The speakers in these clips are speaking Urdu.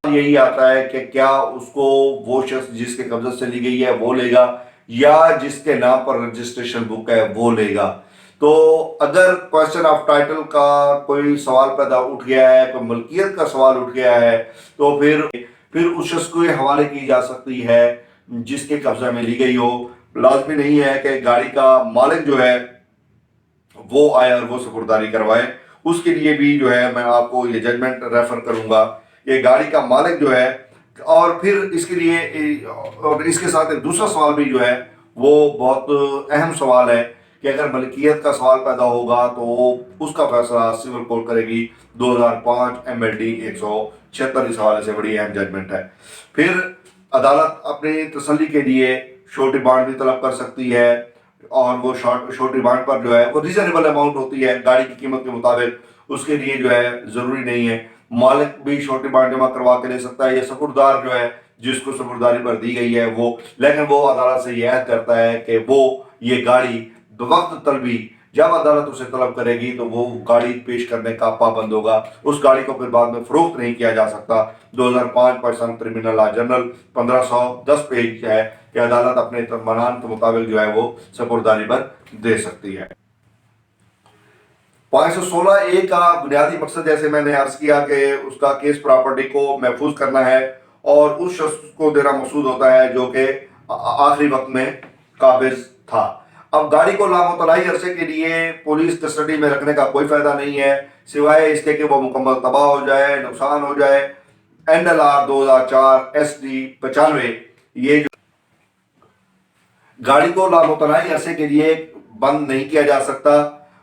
یہی آتا ہے کہ کیا اس کو وہ شخص جس کے قبضے سے لی گئی ہے وہ لے گا یا جس کے نام پر رجسٹریشن بک ہے وہ لے گا۔ تو اگر کوشچن آف ٹائٹل کا کوئی سوال پیدا اٹھ گیا ہے، کوئی ملکیت کا سوال اٹھ گیا ہے، تو پھر اس شخص کو یہ حوالے کی جا سکتی ہے جس کے قبضہ میں لی گئی ہو۔ لازمی نہیں ہے کہ گاڑی کا مالک جو ہے وہ آئے اور وہ سپرداری کروائے، اس کے لیے بھی جو ہے میں آپ کو یہ ججمنٹ ریفر کروں گا کہ گاڑی کا مالک جو ہے، اور پھر اس کے لیے اور اس کے ساتھ ایک دوسرا سوال بھی جو ہے وہ بہت اہم سوال ہے کہ اگر ملکیت کا سوال پیدا ہوگا تو اس کا فیصلہ سول کورٹ کرے گی 2005 MLD 176، اس حوالے سے بڑی اہم ججمنٹ ہے۔ پھر عدالت اپنی تسلی کے لیے شورٹی بانڈ بھی طلب کر سکتی ہے، اور وہ شورٹی بانڈ پر جو ہے وہ ریزنیبل اماؤنٹ ہوتی ہے گاڑی کی قیمت کے مطابق، اس کے لیے جو ہے ضروری نہیں ہے مالک بھی شورٹی بانڈ جمع کروا کے لے سکتا ہے، یا سپردار جو ہے جس کو سپرداری پر دی گئی ہے وہ، لیکن وہ عدالت سے یہ عہد کرتا ہے کہ وہ یہ گاڑی بوقت طلبی جب عدالت اسے طلب کرے گی تو وہ گاڑی پیش کرنے کا پابند ہوگا، اس گاڑی کو پھر بعد میں فروخت نہیں کیا جا سکتا۔ 2005 Pakistan criminal law general 1510 page ہے کہ عدالت اپنے اطمینان کے مطابق جو ہے وہ سپرداری پر دے سکتی ہے۔ 516A کا بنیادی مقصد جیسے میں نے عرض کیا کہ اس کا کیس پراپرٹی کو محفوظ کرنا ہے اور اس شخص کو دینا مقصود ہوتا ہے جو کہ آخری وقت میں قابض تھا۔ اب گاڑی کو لامتناہی عرصے کے لیے پولیس کسٹڈی میں رکھنے کا کوئی فائدہ نہیں ہے سوائے اس کے کہ وہ مکمل تباہ ہو جائے، نقصان ہو جائے۔ NLR 2004 SD 95 یہ جو گاڑی کو لامتناہی عرصے کے لیے بند نہیں کیا جا سکتا،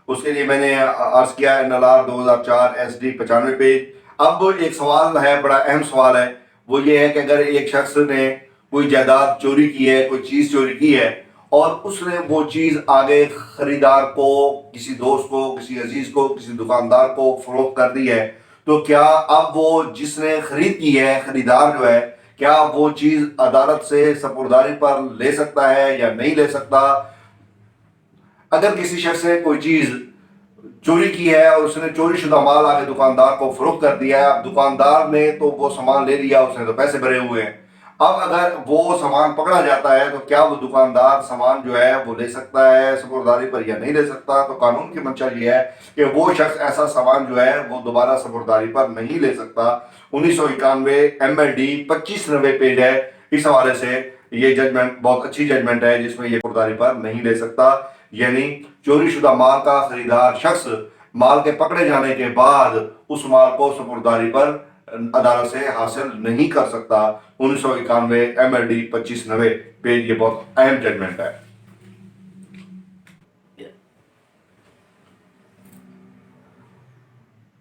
اس کے لیے میں نے عرض کیا NLR 2004 SD 95 پیج۔ اب ایک سوال ہے، بڑا اہم سوال ہے، وہ یہ ہے کہ اگر ایک شخص نے کوئی جائیداد چوری کی ہے، کوئی چیز چوری کی ہے اور اس نے وہ چیز آگے خریدار کو، کسی دوست کو، کسی عزیز کو، کسی دکاندار کو فروخت کر دی ہے، تو کیا اب وہ جس نے خرید کی ہے، خریدار جو ہے، کیا وہ چیز عدالت سے سپرداری پر لے سکتا ہے یا نہیں لے سکتا؟ اگر کسی شخص نے کوئی چیز چوری کی ہے اور اس نے چوری شدہ مال آگے دکاندار کو فروخت کر دیا ہے، اب دکاندار نے تو وہ سامان لے لیا، اس نے تو پیسے بھرے ہوئے ہیں، اب اگر وہ سامان پکڑا جاتا ہے تو کیا وہ دکاندار سامان جو ہے وہ لے سکتا ہے سپرداری پر یا نہیں لے سکتا؟ تو قانون کی منشا یہ ہے کہ وہ شخص ایسا سامان جو ہے وہ دوبارہ سپرداری پر نہیں لے سکتا۔ 1991 MLD 2590 پیج ہے، اس حوالے سے یہ ججمنٹ بہت اچھی ججمنٹ ہے جس میں یہ سپرداری پر نہیں لے سکتا، یعنی چوری شدہ مال کا خریدار شخص مال کے پکڑے جانے کے بعد اس مال کو سپرداری پر عدالت سے حاصل نہیں کر سکتا۔ 1991 MLD 2590 پیج، یہ بہت اہم ججمنٹ ہے۔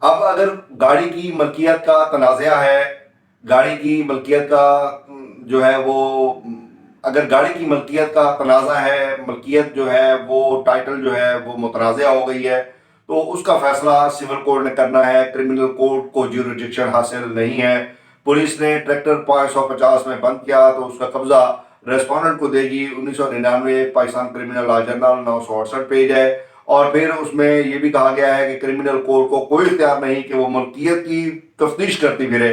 اب اگر گاڑی کی ملکیت کا تنازعہ ہے، گاڑی کی ملکیت کا جو ہے وہ، اگر گاڑی کی ملکیت کا تنازع ہے، ملکیت جو ہے وہ ٹائٹل جو ہے وہ متنازع ہو گئی ہے، تو اس کا فیصلہ سول کورٹ نے کرنا ہے، کرمنل کورٹ کو جیورسڈکشن حاصل نہیں ہے۔ پولیس نے ٹریکٹر 550 میں بند کیا تو اس کا قبضہ ریسپونڈنٹ کو دے گی۔ 1999 Pakistan criminal law general 968 page ہے، اور پھر اس میں یہ بھی کہا گیا ہے کہ کرمنل کورٹ کو کوئی اختیار نہیں کہ وہ ملکیت کی تفتیش کرتی پھرے۔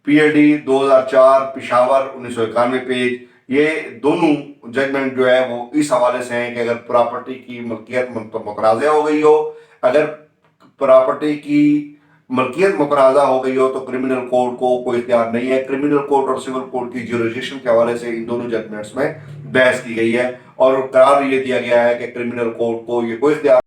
PLD 2004 پشاور 1991 پیج، یہ دونوں ججمنٹ جو ہے وہ اس حوالے سے ہیں کہ اگر پراپرٹی کی ملکیت متنازع ہو گئی ہو، اگر پراپرٹی کی ملکیت متنازع ہو گئی ہو تو کرمنل کورٹ کو کوئی اختیار نہیں ہے۔ کرمنل کورٹ اور سول کورٹ کی جیورسڈکشن کے حوالے سے ان دونوں ججمنٹس میں بحث کی گئی ہے، اور قرار یہ دیا گیا ہے کہ کرمنل کورٹ کو یہ کوئی اختیار